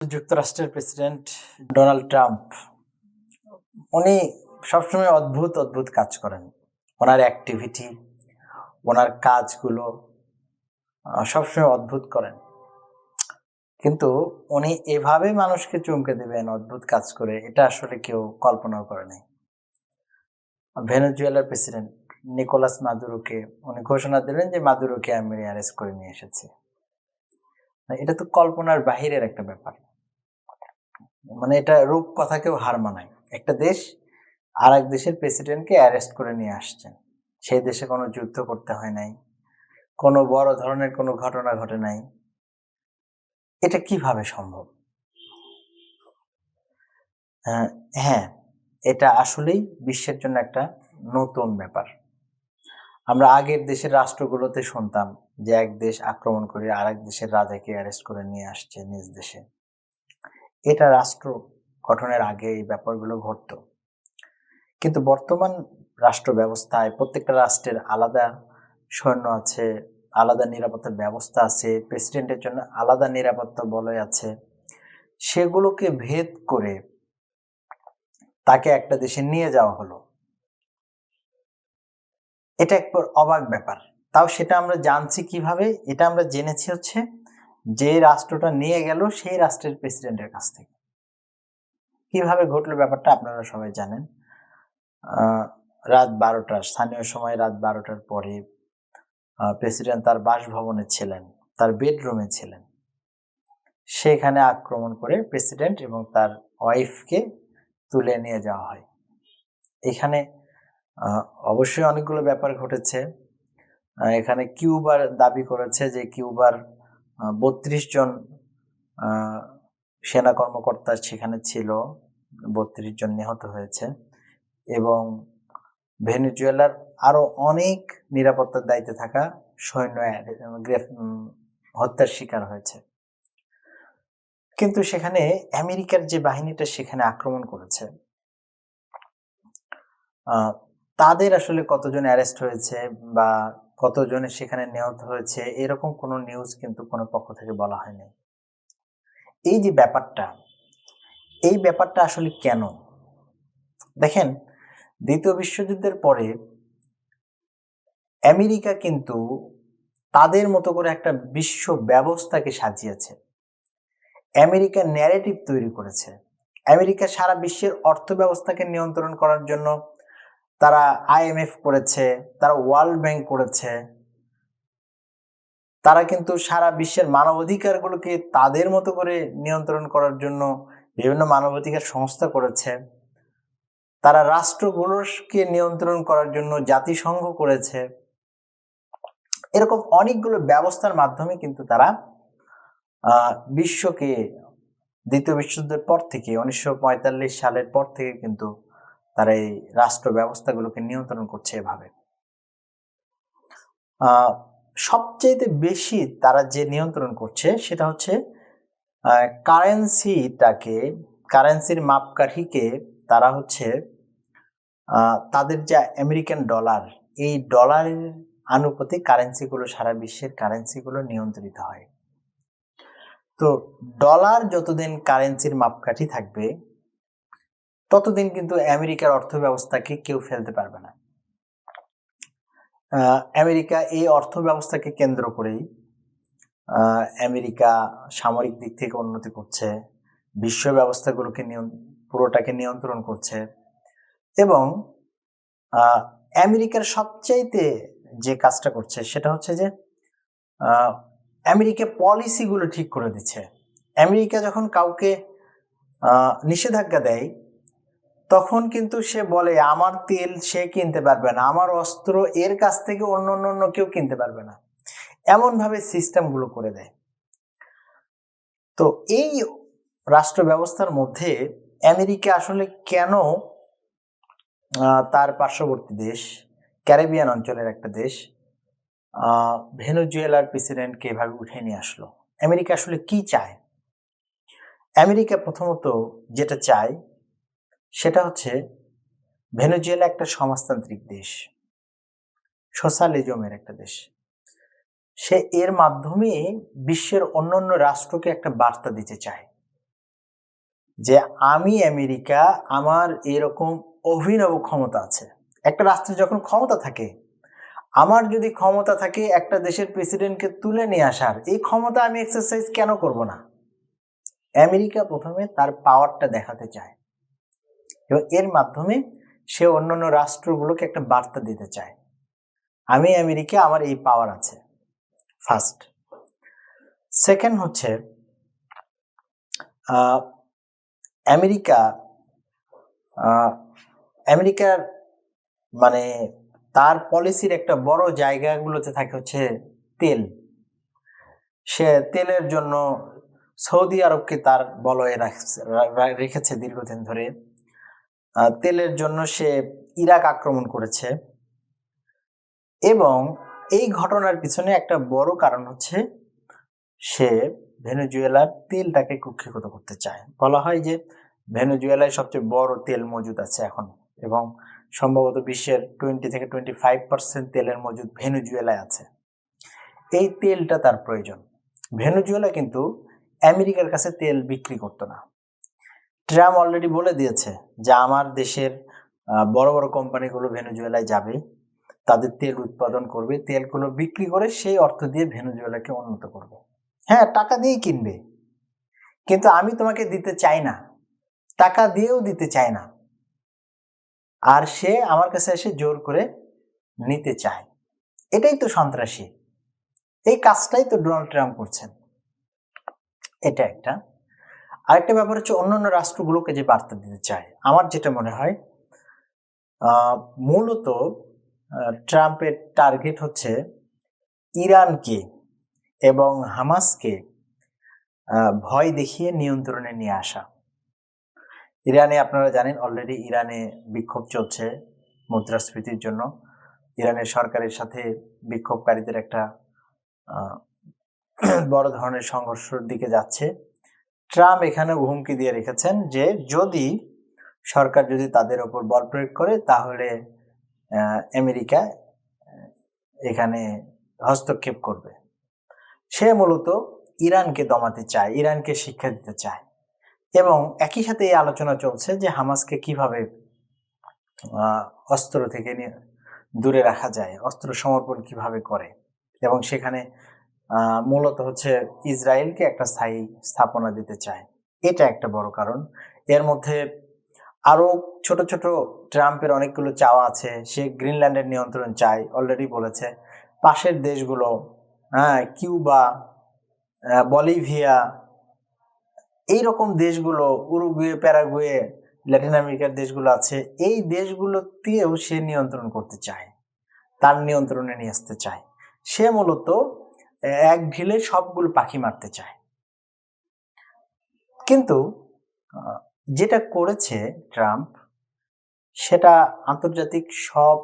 যুক্তরাষ্ট্রের president Donald Trump উনি সবসময় অদ্ভুত অদ্ভুত কাজ করেন। ওনার অ্যাক্টিভিটি, ওনার কাজগুলো সবসময় অদ্ভুত করেন, কিন্তু উনি এভাবে মানুষকে চমকে দেবেন অদ্ভুত কাজ করে, এটা আসলে কেউ কল্পনাও করে নাই। ভেনেজুয়েলার প্রেসিডেন্ট নিকোলাস মাদুরোকে উনি ঘোষণা দিলেন যে মাদুরোকে আমি অ্যারেস্ট করে নিয়ে এসেছি। এটা তো কল্পনার বাহিরের একটা ব্যাপার। মানে এটা রূপকথাকেও হার মানায়। একটা দেশ আর এক দেশের প্রেসিডেন্টকে অ্যারেস্ট করে নিয়ে আসছেন। সেই দেশে কোনো যুদ্ধ করতে হয় নাই, কোনো বড় ধরনের কোনো ঘটনা ঘটে নাই। এটা কিভাবে সম্ভব? হ্যাঁ, এটা আসলেই বিশ্বের জন্য একটা নতুন ব্যাপার। আমরা আগের দেশের রাষ্ট্রগুলোতে শুনতাম যে এক দেশ আক্রমণ করে আর এক দেশের রাজাকে অ্যারেস্ট করে নিয়ে আসছে নিজ দেশে। এটা রাষ্ট্র গঠনের আগে এই ব্যাপারগুলো ঘটতো, কিন্তু বর্তমান রাষ্ট্র ব্যবস্থায় প্রত্যেকটা রাষ্ট্রের আলাদা সৈন্য আছে, আলাদা নিরাপত্তা ব্যবস্থা আছে, প্রেসিডেন্টের জন্য আলাদা নিরাপত্তা বলয় আছে। সেগুলোকে ভেদ করে তাকে একটা দেশে নিয়ে যাওয়া হলো। এটা একবার অবাক ব্যাপার। তাও সেটা আমরা জানছি কিভাবে? এটা আমরা জেনেছি হচ্ছে যে রাষ্ট্রটা নিয়ে গেল সেই রাষ্ট্রের প্রেসিডেন্টের কাছ থেকে। কিভাবে ঘটলো ব্যাপারটা আপনারা সবাই জানেন। রাত 12টার, স্থানীয় সময় রাত 12টার পরে প্রেসিডেন্ট তার বাসভবনে ছিলেন, তার বেডরুমে ছিলেন। সেখানে আক্রমণ করে প্রেসিডেন্ট এবং তার ওয়াইফকে তুলে নিয়ে যাওয়া হয়। এখানে অবশ্যই অনেকগুলো ব্যাপার ঘটেছে। এখানে কিউবার দাবি করেছে যে কিউবার 32 জন সেনা কর্মকর্তা সেখানে ছিল, 32 জন নিহত হয়েছে, এবং ভেনেজুয়েলার আরো অনেক নিরাপত্তার দায়িত্বে থাকা সৈন্য হত্যার শিকার হয়েছে। কিন্তু সেখানে আমেরিকার যে বাহিনীটা সেখানে আক্রমণ করেছে, তাদের আসলে কতজন অ্যারেস্ট হয়েছে বা কতজনের সেখানে নিহত হয়েছে এরকম কোনো নিউজ কিন্তু কোনো পক্ষ থেকে বলা হয়নি। এই যে ব্যাপারটা, এই ব্যাপারটা আসলে কেন? দেখেন, দ্বিতীয় বিশ্বযুদ্ধের পরে আমেরিকা কিন্তু তাদের মতো করে একটা বিশ্ব ব্যবস্থাকে সাজিয়েছে। আমেরিকা ন্যারেটিভ তৈরি করেছে। আমেরিকা সারা বিশ্বের অর্থ ব্যবস্থাকে নিয়ন্ত্রণ করার জন্য তারা IMF করেছে, তারা ওয়ার্ল্ড ব্যাংক করেছে, তারা কিন্তু সারা বিশ্বের মানবাধিকারগুলোকে তাদের মতো করে নিয়ন্ত্রণ করার জন্য বিভিন্ন মানবাধিকার সংস্থা করেছে, তারা রাষ্ট্রগুলোকে নিয়ন্ত্রণ করার জন্য জাতিসংঘ করেছে। এরকম অনেকগুলো ব্যবস্থার মাধ্যমে কিন্তু তারা বিশ্বকে দ্বিতীয় বিশ্বযুদ্ধের পর থেকে 1945 সালের পর থেকে কিন্তু তারা এই রাষ্ট্র ব্যবস্থাগুলোকে নিয়ন্ত্রণ করছে। এভাবে সবচেয়ে বেশি তারা যে নিয়ন্ত্রণ করছে সেটা হচ্ছে কারেন্সির মাপকাঠিকে তারা হচ্ছে তাদের যে আমেরিকান ডলার, এই ডলারের আনুপাতিক কারেন্সিগুলো সারা বিশ্বের কারেন্সিগুলো নিয়ন্ত্রিত হয়। তো ডলার যতদিন কারেন্সির মাপকাঠি থাকবে ততদিন কিন্তু আমেরিকার অর্থ ব্যবস্থাকে কেউ ফেলতে পারবে না। আমেরিকা এই অর্থ ব্যবস্থাকে কেন্দ্র করেই আমেরিকা সামরিক দিক থেকে উন্নতি করছে, বিশ্ব ব্যবস্থাগুলোকে পুরোটাকে নিয়ন্ত্রণ করছে, এবং আমেরিকার সবচাইতে যে কাজটা করছে সেটা হচ্ছে যে আমেরিকা পলিসিগুলো ঠিক করে দিচ্ছে। আমেরিকা যখন কাউকে নিষেধাজ্ঞা দেয় তখন কিন্তু সে বলে আমার তেল সে কিনতে পারবে না, আমার অস্ত্র এর কাছ থেকে অন্য কেউ কিনতে পারবে না, এমন ভাবে সিস্টেমগুলো করে দেয়। তো এই রাষ্ট্র ব্যবস্থার মধ্যে আমেরিকা আসলে কেন তার পার্শ্ববর্তী দেশ ক্যারিবিয়ান অঞ্চলের একটা দেশ ভেনেজুয়েলার প্রেসিডেন্টকে এভাবে উঠে নিয়ে আসলো? আমেরিকা আসলে কি চায়? আমেরিকা প্রথমত যেটা চায় সেটা হচ্ছে ভেনেজুয়েলা একটা সমাজতান্ত্রিক দেশ, সোশ্যালিজমের একটা দেশ। সে এর মাধ্যমে বিশ্বের অন্যান্য রাষ্ট্রকে একটা বার্তা দিতে চায় যে আমি আমেরিকা, আমার এরকম অভিনব ক্ষমতা আছে। একটা রাষ্ট্রে যখন ক্ষমতা থাকে, আমার যদি ক্ষমতা থাকে একটা দেশের প্রেসিডেন্টকে তুলে নিয়ে আসার, এই ক্ষমতা আমি এক্সারসাইজ কেন করব না? আমেরিকা প্রথমে তার পাওয়ারটা দেখাতে চায় এবং এর মাধ্যমে সে অন্যান্য রাষ্ট্রগুলোকে একটা বার্তা দিতে চায়, আমি আমেরিকা, আমার এই পাওয়ার আছে। ফার্স্ট। সেকেন্ড হচ্ছে আমেরিকা আমেরিকার মানে তার পলিসির একটা বড় জায়গাগুলোতে থাকে হচ্ছে তেল। সে তেলের জন্য সৌদি আরবকে তার বলয়ে রেখেছে দীর্ঘদিন ধরে। তেলের জন্য সে ইরাক আক্রমণ করেছে এবং এই ঘটনার পিছনে একটা বড় কারণ হচ্ছে সে ভেনেজুয়েলার তেলটাকে কুক্ষিগত করতে চায়। বলা হয় যে ভেনেজুয়েলায় সবচেয়ে বড় তেল মজুদ আছে এখন এবং সম্ভবত বিশ্বের 20-25% তেলের মজুদ ভেনেজুয়েলায় আছে। এই তেলটা তার প্রয়োজন। ভেনেজুয়েলা কিন্তু আমেরিকার কাছে তেল বিক্রি করতো না। ট্রাম্প অলরেডি বলে দিয়েছে যে আমার দেশের বড় বড় কোম্পানিগুলো ভেনেজুয়েলায় যাবে, তাদের তেল উৎপাদন করবে, তেলগুলো বিক্রি করে সেই অর্থ দিয়ে ভেনেজুয়েলাকে উন্নত করবে। হ্যাঁ, টাকা দিয়েই কিনবে, কিন্তু আমি তোমাকে দিতে চাই না, টাকা দিয়েও দিতে চাই না, আর সে আমার কাছে এসে জোর করে নিতে চায়। এটাই তো সন্ত্রাসী। এই কাজটাই তো ডোনাল্ড ট্রাম্প করছেন। এটা একটা। আরেকটা ব্যাপার হচ্ছে অন্যান্য রাষ্ট্রগুলোকে যে বার্তা দিতে চায়। আমার যেটা মনে হয় মূলত ট্রাম্পের টার্গেট হচ্ছে ইরানকে এবং হামাসকে ভয় দেখিয়ে নিয়ন্ত্রণে নিয়ে আসা। ইরানে আপনারা জানেন অলরেডি ইরানে বিক্ষোভ চলছে মুদ্রাস্ফীতির জন্য। ইরানের সরকারের সাথে বিক্ষোভকারীদের একটা বড় ধরনের সংঘর্ষের দিকে যাচ্ছে। ট্রাম্প এখানে হুমকি দিয়ে রেখেছেন যে যদি সরকার যদি তাদের ওপর বল প্রয়োগ করে তাহলে আমেরিকা এখানে হস্তক্ষেপ করবে। সে মূলত ইরানকে দমাতে চায়, ইরানকে শিক্ষা দিতে চায় এবং একই সাথে এই আলোচনা চলছে যে হামাসকে কিভাবে অস্ত্র থেকে দূরে রাখা যায়, অস্ত্র সমর্পণ কিভাবে করে এবং সেখানে মূলত হচ্ছে ইসরায়েলকে একটা স্থায়ী স্থাপনা দিতে চায়। এটা একটা বড় কারণ। এর মধ্যে আরো ছোট ছোট ট্রাম্পের অনেকগুলো চাওয়া আছে। সে গ্রিনল্যান্ডের নিয়ন্ত্রণ চায়, অলরেডি বলেছে। পাশের দেশগুলো, কিউবা, বলিভিয়া, এইরকম দেশগুলো, উরুগুয়ে, প্যারাগুয়ে, ল্যাটিন আমেরিকার দেশগুলো আছে, এই দেশগুলোতেও সে নিয়ন্ত্রণ করতে চায়, তার নিয়ন্ত্রণে নিয়ে আসতে চায়। সে মূলত এক ঢিলে সবগুলো পাখি মারতে চায়। কিন্তু যেটা করেছে ট্রাম্প, সেটা আন্তর্জাতিক সব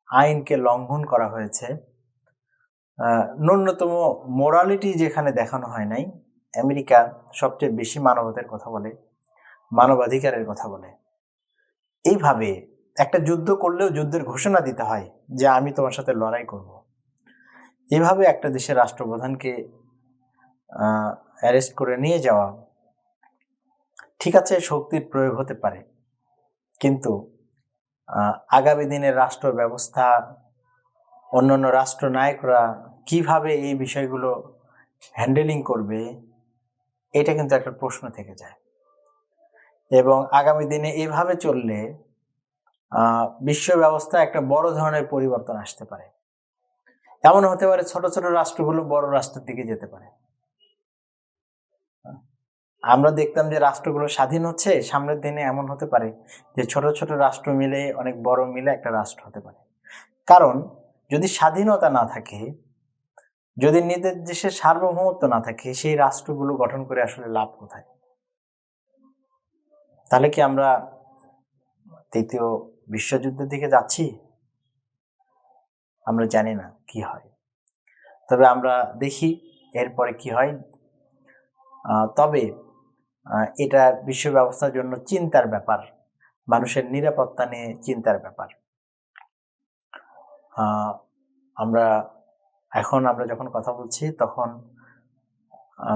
আইনকে লঙ্ঘন করা হয়েছে। ন্যূনতম মোরালিটি যেখানে দেখানো হয় নাই। আমেরিকা সবচেয়ে বেশি মানবতার কথা বলে, মানবাধিকারের কথা বলে। এইভাবে একটা যুদ্ধ করলেও যুদ্ধের ঘোষণা দিতে হয় যে আমি তোমার সাথে লড়াই করব। এভাবে একটা দেশের রাষ্ট্রপ্রধানকে অ্যারেস্ট করে নিয়ে যাওয়া, ঠিক আছে, শক্তির প্রয়োগ হতে পারে, কিন্তু আগামী দিনের রাষ্ট্র ব্যবস্থা, অন্যান্য রাষ্ট্রনায়করা কিভাবে এই বিষয়গুলো হ্যান্ডেলিং করবে, এটা কিন্তু একটা প্রশ্ন থেকে যায়। এবং আগামী দিনে এভাবে চললে বিশ্ব ব্যবস্থা একটা বড় ধরনের পরিবর্তন আসতে পারে। এমন হতে পারে ছোট ছোট রাষ্ট্রগুলো বড় রাষ্ট্রের দিকে যেতে পারে। আমরা দেখতাম যে রাষ্ট্রগুলো স্বাধীন হচ্ছে, সামনের দিনে এমন হতে পারে যে ছোট ছোট রাষ্ট্র মিলে অনেক বড় মিলে একটা রাষ্ট্র হতে পারে। কারণ যদি স্বাধীনতা না থাকে, যদি নিজের দেশের সার্বভৌমত্ব না থাকে, সেই রাষ্ট্রগুলো গঠন করে আসলে লাভ কোথায়? তাহলে কি আমরা তৃতীয় বিশ্বযুদ্ধের দিকে যাচ্ছি? আমরা জানি না কি হয়, তবে আমরা দেখি এরপরে কি হয়। তবে এটা বিশ্ব ব্যবস্থার জন্য চিন্তার ব্যাপার, মানুষের নিরাপত্তা নিয়ে চিন্তার ব্যাপার। আমরা যখন কথা বলছি তখন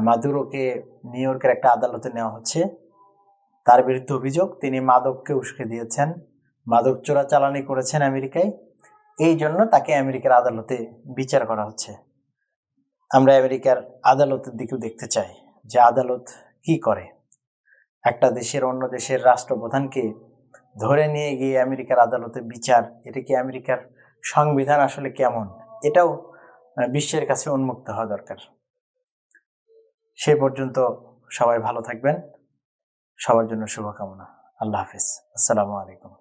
মাদুরোকে নিউ ইয়র্কের একটা আদালতে নেওয়া হচ্ছে তার বিরুদ্ধে অভিযোগ তিনি মাদককে উস্কে দিয়েছেন, মাদক চোরাচালানি করেছেন আমেরিকায়। এই জন্য তাকে আমেরিকার আদালতে বিচার করা হচ্ছে। আমরা আমেরিকার আদালতের দিকেও দেখতে চাই যে আদালত কি করে। একটা দেশের অন্য দেশের রাষ্ট্রপ্রধানকে ধরে নিয়ে গিয়ে আমেরিকার আদালতে বিচার, এটা কি আমেরিকার সংবিধান আসলে কেমন, এটাও বিশ্বের কাছে উন্মুক্ত হওয়া দরকার। সে পর্যন্ত সবাই ভালো থাকবেন। সবার জন্য শুভকামনা। আল্লাহ হাফিজ। আসসালামু আলাইকুম।